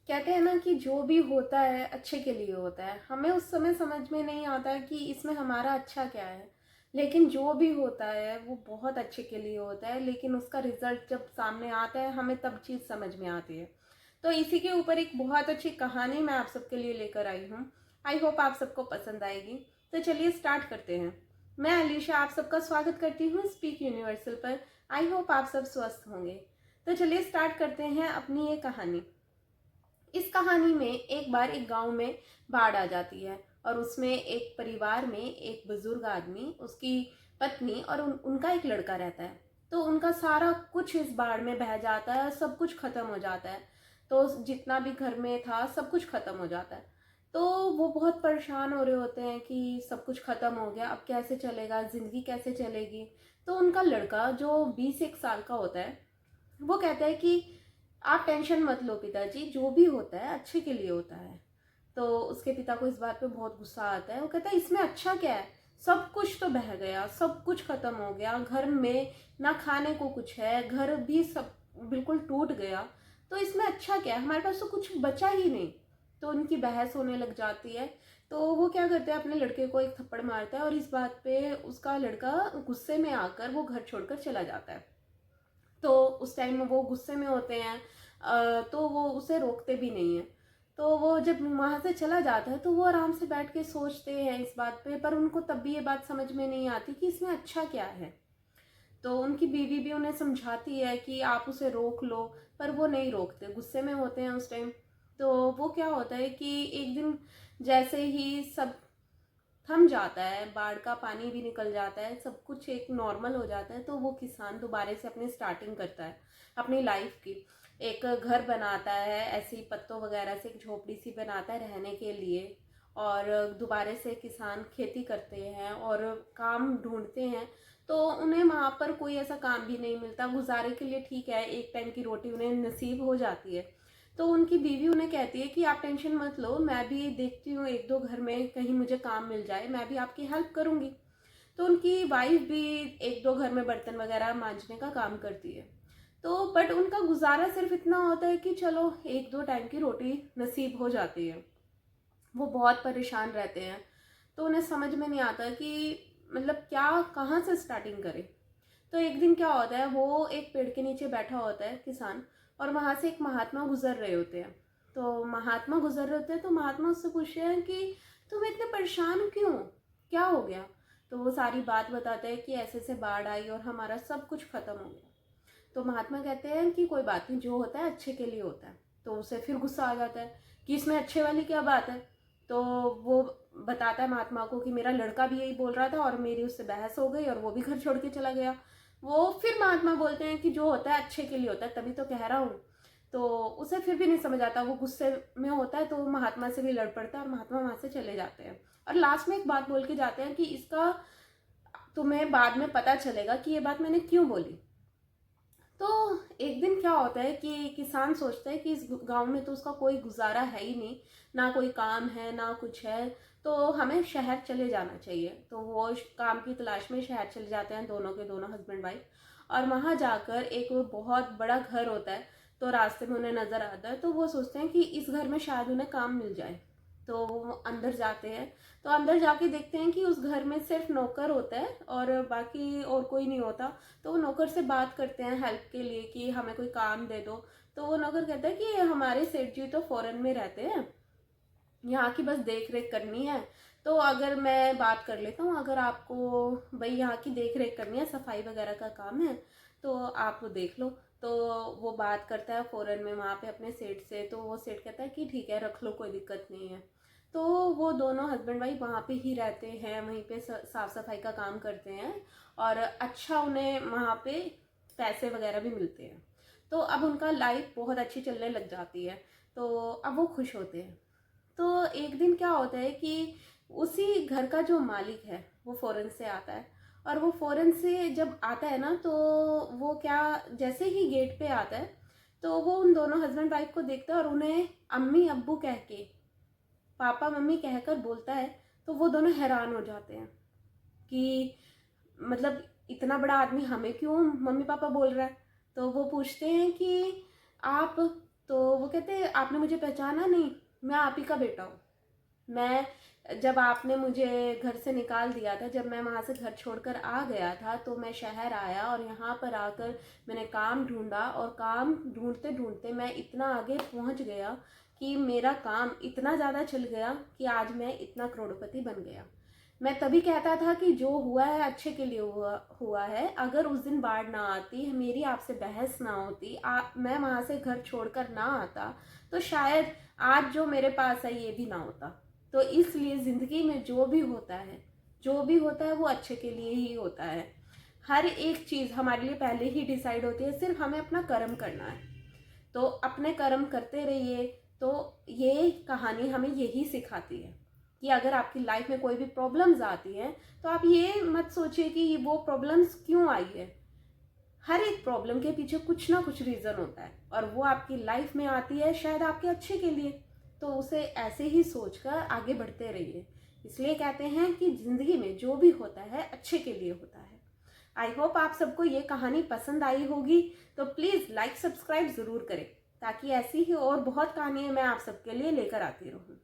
कहते हैं ना कि जो भी होता है अच्छे के लिए होता है। हमें उस समय समझ में नहीं आता कि इसमें हमारा अच्छा क्या है, लेकिन जो भी होता है वो बहुत अच्छे के लिए होता है। लेकिन उसका रिजल्ट जब सामने आता है हमें तब चीज़ समझ में आती है। तो इसी के ऊपर एक बहुत अच्छी कहानी मैं आप सबके लिए लेकर आई हूँ। आई होप आप सबको पसंद आएगी। तो चलिए स्टार्ट करते हैं। मैं अलीशा आप सबका स्वागत करती हूँ स्पीक यूनिवर्सल पर। आई होप आप सब स्वस्थ होंगे। तो चलिए स्टार्ट करते हैं अपनी ये कहानी। इस कहानी में एक बार एक गांव में बाढ़ आ जाती है और उसमें एक परिवार में एक बुजुर्ग आदमी, उसकी पत्नी और उनका एक लड़का रहता है। तो उनका सारा कुछ इस बाढ़ में बह जाता है, सब कुछ खत्म हो जाता है। तो जितना भी घर में था सब कुछ खत्म हो जाता है। तो वो बहुत परेशान हो रहे होते हैं कि सब कुछ खत्म हो गया, अब कैसे चलेगा, जिंदगी कैसे चलेगी। तो उनका लड़का जो 21 साल का होता है वो कहता है कि आप टेंशन मत लो पिताजी, जो भी होता है अच्छे के लिए होता है। तो उसके पिता को इस बात पे बहुत गुस्सा आता है। वो कहता है इसमें अच्छा क्या है, सब कुछ तो बह गया, सब कुछ खत्म हो गया, घर में ना खाने को कुछ है, घर भी सब बिल्कुल टूट गया। तो इसमें अच्छा क्या है, हमारे पास तो कुछ बचा ही नहीं। तो उनकी बहस होने लग जाती है। तो वो क्या करते हैं, अपने लड़के को एक थप्पड़ मारता है और इस बात पे उसका लड़का गुस्से में आकर वो घर छोड़कर चला जाता है। तो उस टाइम में वो गुस्से में होते हैं, तो वो उसे रोकते भी नहीं है। तो वो जब वहां से चला जाता है तो वो आराम से बैठ के सोचते हैं इस बात पे, पर उनको तब भी ये बात समझ में नहीं आती कि इसमें अच्छा क्या है। तो उनकी बीवी भी उन्हें समझाती है कि आप उसे रोक लो, पर वो नहीं रोकते, गुस्से में होते हैं उस टाइम। तो वो क्या होता है कि एक दिन जैसे ही सब थम जाता है, बाढ़ का पानी भी निकल जाता है, सब कुछ एक नॉर्मल हो जाता है, तो वो किसान दोबारा से अपनी स्टार्टिंग करता है अपनी लाइफ की। एक घर बनाता है, ऐसे ही पत्तों वगैरह से एक झोपड़ी सी बनाता है रहने के लिए। और दोबारा से किसान खेती करते हैं और काम ढूंढते हैं। तो उन्हें वहाँ पर कोई ऐसा काम भी नहीं मिलता, गुजारे के लिए ठीक है, एक टाइम की रोटी उन्हें नसीब हो जाती है। तो उनकी बीवी उन्हें कहती है कि आप टेंशन मत लो, मैं भी देखती हूँ एक दो घर में कहीं मुझे काम मिल जाए, मैं भी आपकी हेल्प करूंगी। तो उनकी वाइफ भी एक दो घर में बर्तन वगैरह मांजने का काम करती है। तो बट उनका गुजारा सिर्फ इतना होता है कि चलो एक दो टाइम की रोटी नसीब हो जाती है। वो बहुत परेशान रहते हैं। तो उन्हें समझ में नहीं आता कि मतलब क्या, कहाँ से स्टार्टिंग करें। तो एक दिन क्या होता है, वो एक पेड़ के नीचे बैठा होता है किसान, और वहां से एक महात्मा गुजर रहे होते हैं। तो महात्मा गुजर रहे होते हैं, तो महात्मा उससे पूछते हैं कि तुम इतने परेशान क्यों, क्या हो गया। तो वो सारी बात बताते हैं कि ऐसे से बाढ़ आई और हमारा सब कुछ खत्म हो गया। तो महात्मा कहते हैं कि कोई बात नहीं, जो होता है अच्छे के लिए होता है। तो उसे फिर गुस्सा आ जाता है कि इसमें अच्छे वाली क्या बात है। तो वो बताता है महात्मा को कि मेरा लड़का भी यही बोल रहा था और मेरी उससे बहस हो गई और वो भी घर छोड़ के चला गया। वो फिर महात्मा बोलते हैं कि जो होता है अच्छे के लिए होता है, तभी तो कह रहा हूँ। तो उसे फिर भी नहीं समझ आता, वो गुस्से में होता है, तो महात्मा से भी लड़ पड़ता है और महात्मा वहां से चले जाते हैं। और लास्ट में एक बात बोल के जाते हैं कि इसका तुम्हें बाद में पता चलेगा कि ये बात मैंने क्यों बोली। तो एक दिन क्या होता है कि किसान सोचता है कि इस गांव में तो उसका कोई गुजारा है ही नहीं, ना कोई काम है ना कुछ है, तो हमें शहर चले जाना चाहिए। तो वो काम की तलाश में शहर चले जाते हैं, दोनों के दोनों हस्बैंड वाइफ। और वहां जाकर एक वो बहुत बड़ा घर होता है। तो रास्ते में उन्हें नजर आता है, तो वो सोचते हैं कि इस घर में शायद उन्हें काम मिल जाए। तो वो अंदर जाते हैं। तो अंदर जाके देखते हैं कि उस घर में सिर्फ नौकर होता है और बाकी और कोई नहीं होता। तो वो नौकर से बात करते हैं हेल्प के लिए कि हमें कोई काम दे दो। तो वो नौकर कहता है कि हमारे सेठ जी तो फॉरेन में रहते हैं, यहाँ की बस देख रेख करनी है। तो अगर मैं बात कर लेता हूँ, अगर आपको भाई यहाँ की देख रेख करनी है, सफाई वगैरह का काम है, तो आप देख लो। तो वो बात करता है फॉरेन में वहाँ पे अपने सेठ से। तो वो सेठ कहता है कि ठीक है रख लो, कोई दिक्कत नहीं है। तो वो दोनों हस्बैंड वाइफ वहाँ पे ही रहते हैं, वहीं पे साफ सफाई का काम करते हैं। और अच्छा उन्हें वहाँ पे पैसे वगैरह भी मिलते हैं। तो अब उनका लाइफ बहुत अच्छी चलने लग जाती है। तो अब वो खुश होते हैं। तो एक दिन क्या होता है कि उसी घर का जो मालिक है वो फॉरेन से आता है। और वो फॉरेन से जब आता है ना, तो वो क्या, जैसे ही गेट पे आता है तो वो उन दोनों हस्बैंड वाइफ को देखता है और उन्हें अम्मी अब्बू कह के, पापा मम्मी कहकर बोलता है। तो वो दोनों हैरान हो जाते हैं कि मतलब इतना बड़ा आदमी हमें क्यों मम्मी पापा बोल रहा है। तो वो पूछते हैं कि आप तो वो कहते आपने मुझे पहचाना नहीं, मैं आप ही का बेटा हूँ। मैं जब आपने मुझे घर से निकाल दिया था, जब मैं वहाँ से घर छोड़कर आ गया था, तो मैं शहर आया और यहाँ पर आकर मैंने काम ढूंढा, और काम ढूंढते ढूंढते मैं इतना आगे पहुँच गया कि मेरा काम इतना ज़्यादा चल गया कि आज मैं इतना करोड़पति बन गया। मैं तभी कहता था कि जो हुआ है अच्छे के लिए हुआ है। अगर उस दिन बाढ़ ना आती, मेरी आपसे बहस ना होती, मैं वहाँ से घर छोड़कर ना आता, तो शायद आज जो मेरे पास है ये भी ना होता। तो इसलिए ज़िंदगी में जो भी होता है, जो भी होता है वो अच्छे के लिए ही होता है। हर एक चीज़ हमारे लिए पहले ही डिसाइड होती है, सिर्फ हमें अपना कर्म करना है। तो अपने कर्म करते रहिए। तो ये कहानी हमें यही सिखाती है कि अगर आपकी लाइफ में कोई भी प्रॉब्लम्स आती हैं, तो आप ये मत सोचिए कि वो प्रॉब्लम्स क्यों आई है। हर एक प्रॉब्लम के पीछे कुछ ना कुछ रीज़न होता है, और वो आपकी लाइफ में आती है शायद आपके अच्छे के लिए। तो उसे ऐसे ही सोचकर आगे बढ़ते रहिए। इसलिए कहते हैं कि ज़िंदगी में जो भी होता है अच्छे के लिए होता है। आई होप आप सबको ये कहानी पसंद आई होगी। तो प्लीज़ लाइक सब्सक्राइब ज़रूर करें, ताकि ऐसी ही और बहुत कहानियाँ मैं आप सबके लिए लेकर आती रहूँ।